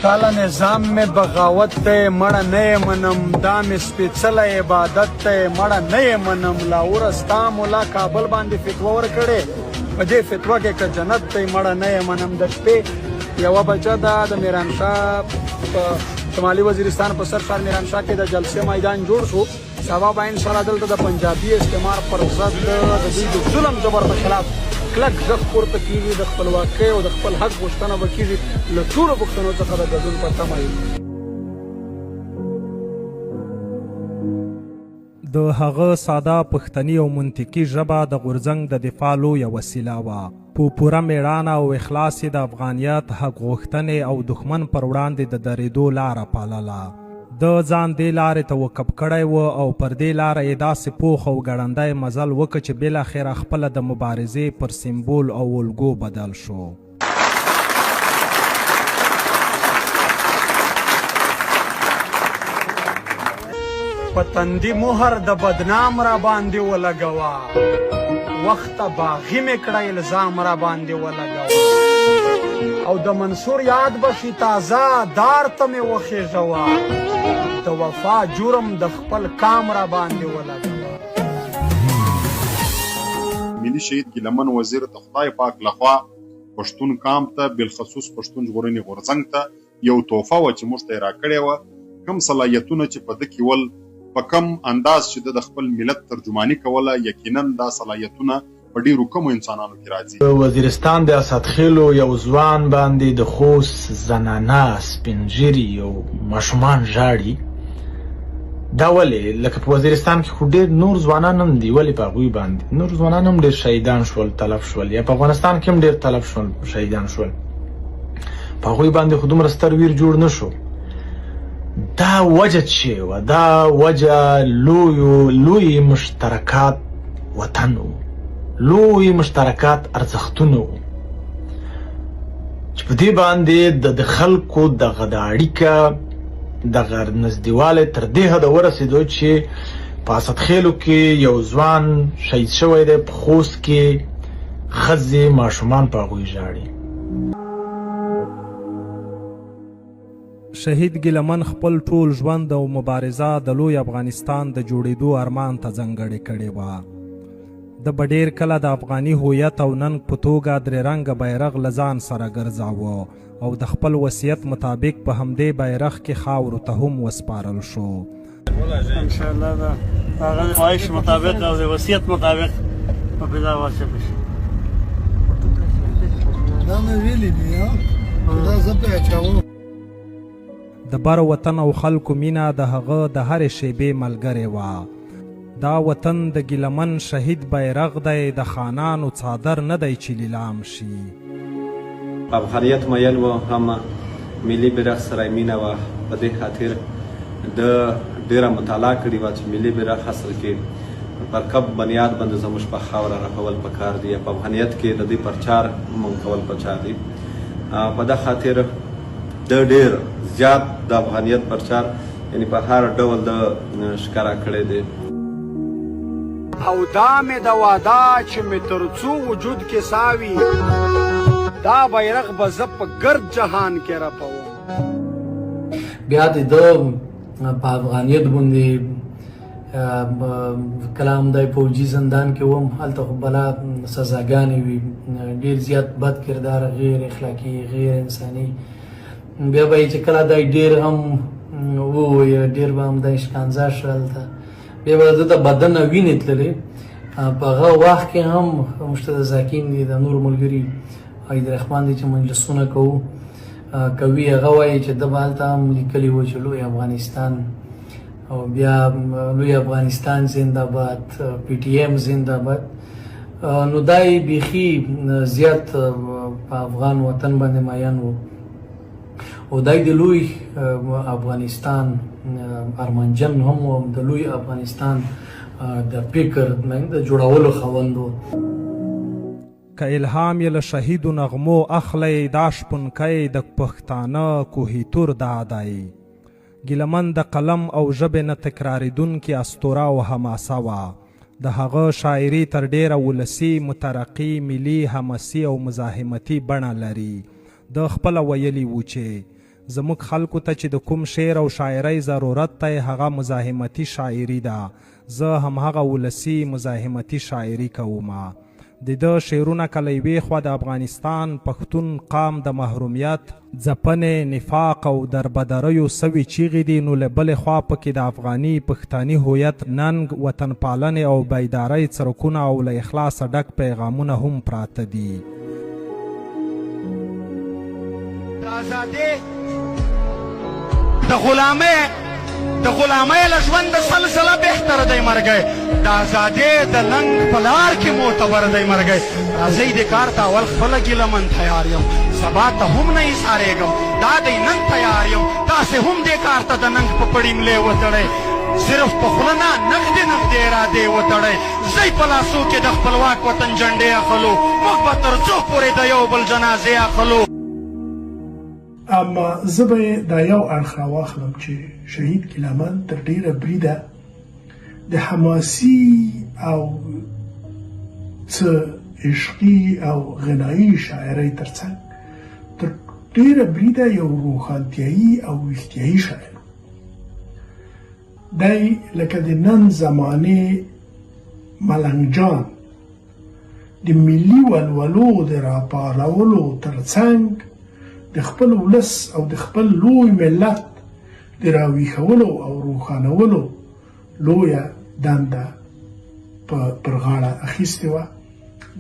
تالا نظام میں بغاوت تے مڑا نئے منم دام سپیڅل عبادت تے مڑا نئے منم لاور استا مولا کابل باندې فتوا ورکړې په دې فتوا کې ک جنت ته مړه نه منم د شپې یو بچا د میران شاه شمالي وزیرستان په سر ښار میران شاه کې د جلسې میدان جوړ شو سبا به ان شاء الله دلته د پنجابي استعمار پر ضد د دوی د ظلم جبر په خلاف کلک غږ پورته کیږي د خپلواکۍ او د خپل حق غوښتنه به کیږي له ټولو پښتنو څخه د ګډون په تمه یو د هغه ساده پښتني او منطقي ژبه د غورځنګ د دفاع لویه وسیله وه په پوره میړانه او اخلاص یې د افغانیت حق غوښتنې او دښمن پر وړاندې د درېدو لاره پالله د ځان دې لارې ته وقف کړی و او پر دې لاره یې داسې پوخ او ګړندی مزل وکړ چې بالاخره خپله د مبارزې پر سمبول او الګو بدل شو پتندی مهر د بدنام را باندې ولګوا وخت باغی مې کړه الزام را باندې ولګوا او د منصور یاد بشي تازه دار ته مې وخېژوا د وفا جرم د خپل کام را باندې ولګوا ملي شهید ګیلمن وزیر د خدای پاک لخوا پښتون کام ته بالخصوص پښتون ژغورنې غورځنګ ته یو تحفه وه چې موږ ته یې راکړې وه کم صلاحیتونه چې په ده کې ول په کم انداز چې د خپل ملت ترجماني کوله یقینا دا صلاحیتونه په ډیرو کمو انسانانو کې راځي وزیرستان د اسدخیلو یو ځوان باندې د خوست زنانه سپینږیري او ماشومان ژاړي دا ولې لکه په وزیرستان کې خو ډېر نور ځوانان هم دي ولې په هغوی باندې نور ځوانان هم ډېر شهیدان شول تلف شول یا په افغانستان کې هم ډېر تلف شول شهیدان شول په هغوی باندې خو دومره ستر ویر جوړ نه شو دا وجه چې وه دا وجه لوی مشترکات وطن و لوی مشترکات ارزښتونه و چې په دې باندې د خلکو دغه د اړیکه دغه نږدېوالی تر دې حده ورسېدو چې په اسدخیلو کې یو ځوان شهید شوی دی په خوست کې ښځې ماشومان په هغوی ژاړي شهید ګیلمن خپل ټول ژوند او مبارزه د لوی افغانستان د جوړېدو ارمان ته ځانګړې کړې وه د به ډېر کله د افغاني هویت او ننګ په توګه درې رنګه بیرغ له ځان سره ګرځاوه او د خپل وصیت مطابق په همدې بیرغ کې خاورو ته هم وسپارل شو انشاءالله د هغه خواهش مطابق او د وصیت مطابق په فضا واچول شي دا مې ویلي دي دا زه پرې اچوم د بر وطن او خلکو مینه د هغه د هرې شیبې ملګرې وه دا وطن د ګیلمن شهید بیرغ دی د خانانو څادر نه دی چې لیلام شي افغانیت میل و هم ملي بیرغ سره مینه وه په دې خاطر د ډېره مطالعه کړې وه چې ملي بیرغ اصل کې پر کب بنیاد باندې زموږ په خاوره رپول پکار دي په افغانیت کې د دې پرچار مونږ کول پکار دي په دې خاطر د ډېر زیات د افغانیت پرچار یعنی په هر ډول د ښکاره کړی دی او دا مې د واده چې مې تر څو وجود کې ساوي دا بیرغ به زه په ګرد جهان کې رپوم بیا د ده په افغانیت باندې کلام دی فوجي زندان کې وم هلته خو بلا سزاګانې وي ډېر زیات بد کردار غیر اخلاقي غیر انساني بیا به یې چې کله دی ډېر هم ووایه ډېر به هم دی شکنځه شو هلته بیا به ده د بدن نه وینې تللې په هغه وخت کې هم موږ ته د ذاکین دي د نور ملګري عیدرحمان دي چې مجلسونه کوي هغه وایي چې ده به هلته هم لیکلي وو چې لوی افغانستان او بیا لوی افغانستان زنده‌باد پی ټي ایم زنده‌باد نو دا یې بیخي زیات په افغان وطن باندې مایان وو او دا د لوی افغانستان ارمانجن هم و د لوی افغانستان د فکر د جوړولو خاوند و که الهام یې له شهیدو نغمو اخلی دا شپونکی د پښتانه کوهیتور دا دی ګیلمن د قلم او ژبې نه تکراریدونکې اسطوره او حماسه وه د هغه شاعري تر ډیره ولسي مترقي ملي حماسي او مزاحمتي بڼه لري د خپله ویلي و چې زموږ خلکو ته چې د کوم شعر او شاعرۍ ضرورت دی هغه مزاحمتي شاعري ده. زه همهغه ولسي مزاحمتي شاعري کوم. د ده شعرونه کله یوې خوا د افغانستان پښتون قام د محرومیت، ځپنې، نفاق او دربدریو سوي چیغې دي، نو له بلې خوا پکې د افغاني پښتني هویت ننګ، وطن پالنې او بیدارۍ څرکونه او له اخلاصه ډک پیغامونه هم پراته دي. د غلامۍ له ژونده سلسله بهتره دی مرګی، د ازادۍ د ننګ په لار کې معتبر دی مرګی. راځئ د کار ته اول خپله ګیله من تیار یم، سبا ته هم نه ایسارېږم، دا دی نن تیار یم، تاسې هم دې کار ته د ننګ په پړي ملې وتړئ، صرف په خوله نه نغدې ارادې وتړئ. زی په لاسو کې د خپلواک وطن جنډې اخلو، موږ به تر څو پورې د یو بل جنازې اخلو. اما زه به دا یو اړخ راواخلم چې شهید ګیله من تر ډیره بریده د حماسي او څه عشقي او غنایي شاعرۍ ترڅنګ تر ډیره بریده یو روښانتیایي او ویښتیایي شاعر دی، لکه د نن زمانې ملنګ جان د ملي ولولو د راپارولو ترڅنګ د خپل ولس او د خپل لوی ملت د راویښولو او روښانولو لویه دنده پر غاړه اخیستې وه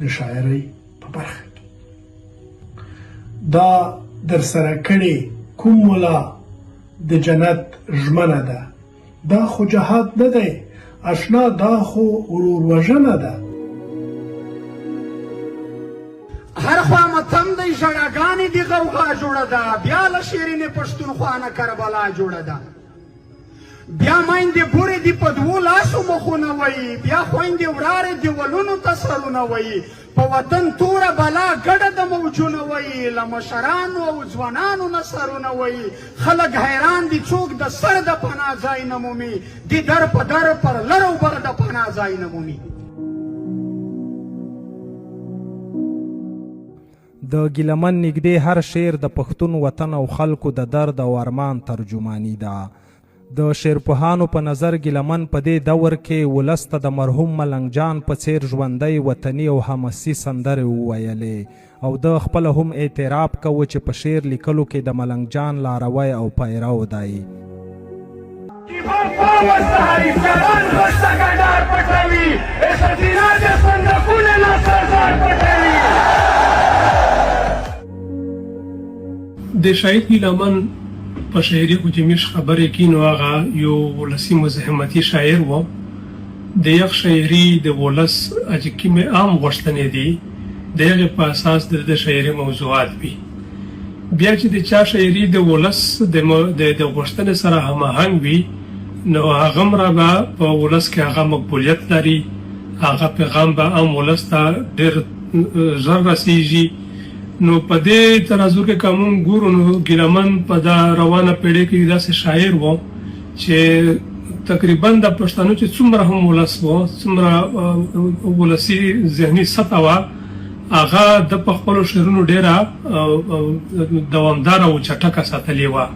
د شاعرۍ په برخه کې. دا درسره کړې کوم ملا د جنت ژمنه ده، دا خو جهاد نه دی اشنا، دا خو ورور وژنه ده. هر خوا متم دی ژړاګانې د غوغا جوړه ده، بیا له شیرین پښتونخوا نه کربلا جوړه ده. بیا میندې بورې دي په دوو لاسو مخونه وایي، بیا خویندې ورارې دیوالونو ته سرونه وایي، په وطن توره بلا ګډه د موجونه وایي، له مشرانو او ځوانانو نه سرونه وایي. خلک حیران دي څوک د سر د پناه ځای نه مومي، د در په در پر لر او بر د پناه ځای نه مومي. د ګیله من نږدې هر شعر د پښتون وطن او خلکو د درد او ارمان ترجماني ده. د شعرپوهانو په نظر ګیله من په دې دور کې ولس ته د مرحوم ملنګ جان په څیر ژوندی وطني او حماسي سندرې وویلې، او د خپله هم اعتراف کوه چې په شعر لیکلو کې د ملنګ جان لاروی او پیرو دی. د شهید ګیله من په شاعري خو چې موږ خبرې کوي نو هغه یو ولسي مزاحمتي شاعر و. د یخ شاعري د ولس چې کومې عام غوښتنې دي د هغې په اساس د شاعري موضوعات وي. بیا چې د چا شاعري د ولس د غوښتنې سره هماهنګ وي نو هغه هم به په ولس کې هغه مقبولیت لري، هغه پیغام به عام ولس ته ډېر ژر رسیږي. نو په دې ترازو کې که موږ ګورو نو ګیله من په دا روانه پیړۍ کې داسې شاعر و چې تقریبا د پښتنو چې څومره هم ولس و، څومره ولسي ذهني سطحه وه، هغه د په خپلو شعرونو ډېره دوامداره او چټکه ساتلې وه.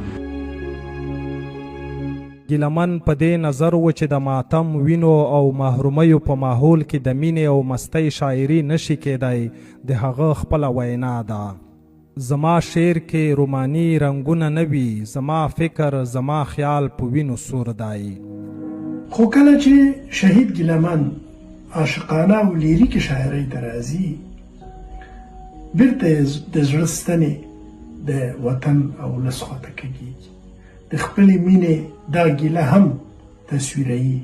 ګیله من په دې نظر و چې د ماتم، وینو او محرومیو په ماحول کې د مینې او مستۍ شاعري نشي کېدی، د هغه خپله وینا ده. زما شعر کې روماني رنګونه نه وي، زما فکر زما خیال په وینو سور دی. خو کله چې شهید ګیله من عاشقانه او لیریکې شاعرۍ ته راځي، بیرته د زړه ستنې د وطن او ولس خواته کږېږي. د خپلې مینې دا ګیله هم تصویروي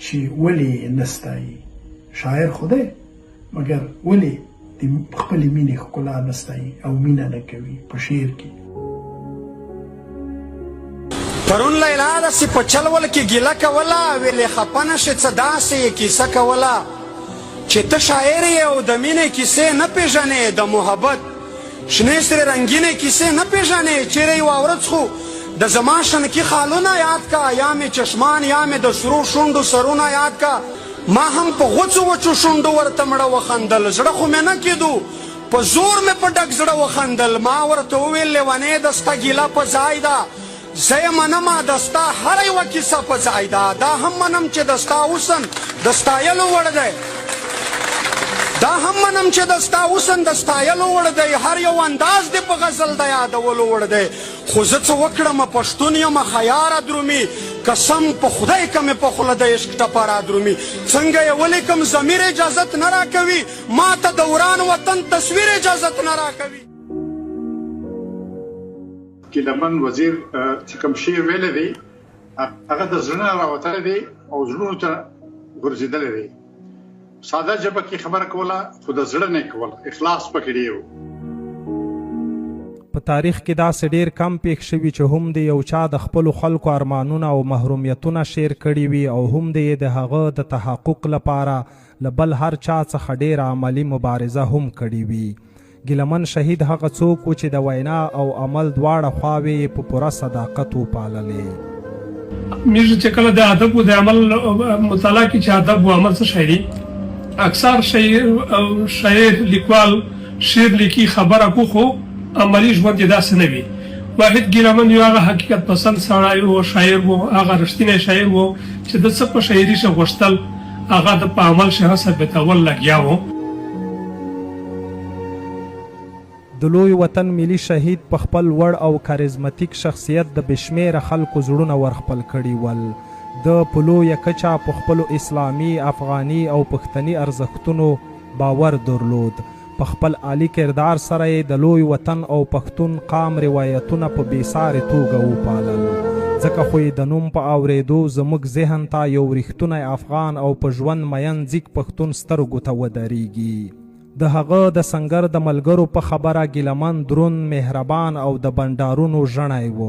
چې ولې نه ستایي شاعر خو دی، مګر ولې د خپلې مینې ښکلا نه ستایي او مینه نه کوي په شعر کې. پرون لیلا داسې په چلول کې ګیله کوله، ویلې خفه نه شې څه داسې یې کیسه کوله چې ته شاعر یې او د مینې کیسې نه پېژنې، د محبت شنې سرې رنګینې کیسې نه پېژنې. چیرې یوه ورځ خو د زما شنکي خالونه یاد کا، یا مې چشمان یا مې د سرو شونډو سرونه یاد کا. ما هم په غوڅو وچو شونډو ورته مړه وخندل، زړه خو مې نه کېدو په زور مې په ډک زړه وخندل. ما ورته وویل لیونۍ د ستا ګیله په ځای ده، زه یې منمه د ستا هره یوه کیسه په ځای ده. دا هم منم چې د ستا حسن د ستایلو وړ دی، دا هم منم چې د ستا حسن د ستایلو وړ دی، هر یو انداز دې په غزل د یادولو وړ دی. خو زه څه وکړم پښتون یم خیاره درومي، قسم په خدای که مې په خوله د عشق ټپه را درومي. څنګه یې ولیکم ضمیر اجازت نه راکوي، ما ته د وران وطن تصویر اجازت نه راکوي. ګیلمن وزیر چې کوم شی ویلی دی هغه د زړه نه راوتلی دی او زړونو ته غورځېدلی دی. ساده ژبه کې خبره کوله خو د زړه نه یې کوله، اخلاص پکې ډېر و. په تاریخ کې داسې ډیر کم پیښ شوي چې هم د یو چا د خپلو خلکو ارمانونه او محرومیتونه شیر کړي وي او هم د هغه د تحقق لپاره له بل هر چا څخه ډیره عملي مبارزه هم کړې وي. ګیلمن شهید هغه څوک و چې د وینا او عمل دواړه خواوې په پوره صداقت وپاللې. موږ چې کله د ادب او د عمل مطالعه کې چې ادب او عمل څه شی دي، اکثر شاعر لیکوال شعر لیکي خبره کو خو عملی ژوند یې داسې نه وي. واحد ګیلمن یو هغه حقیقت پسند سړی و، شاعر و، هغه رښتینی شاعر و چې د څه په شاعري شه غوښتل هغه د په عمل شه ثابتول لګیا و. د لوی وطن ملي شهید په خپل وړ او کاریزماتیک شخصیت د بشمیره خلکو زړونه ورخپل کړي ول. د په لویه کچه په خپلو اسلامي، افغاني او پښتني ارزښتونو باور درلود. په خپل عالی کردار سره یې د لوی وطن او پښتون قام روایتونه په بېسارې توګه وپالل. ځکه خو یې د نوم په اورېدو زموږ ذهن ته یو ریښتونی افغان او په ژوند مین ځیږ پښتون سترګو ته ودرېږي. د هغه د سنګر د ملګرو په خبره ګیلمن دروند، مهربان او د بنډارونو ژڼی و.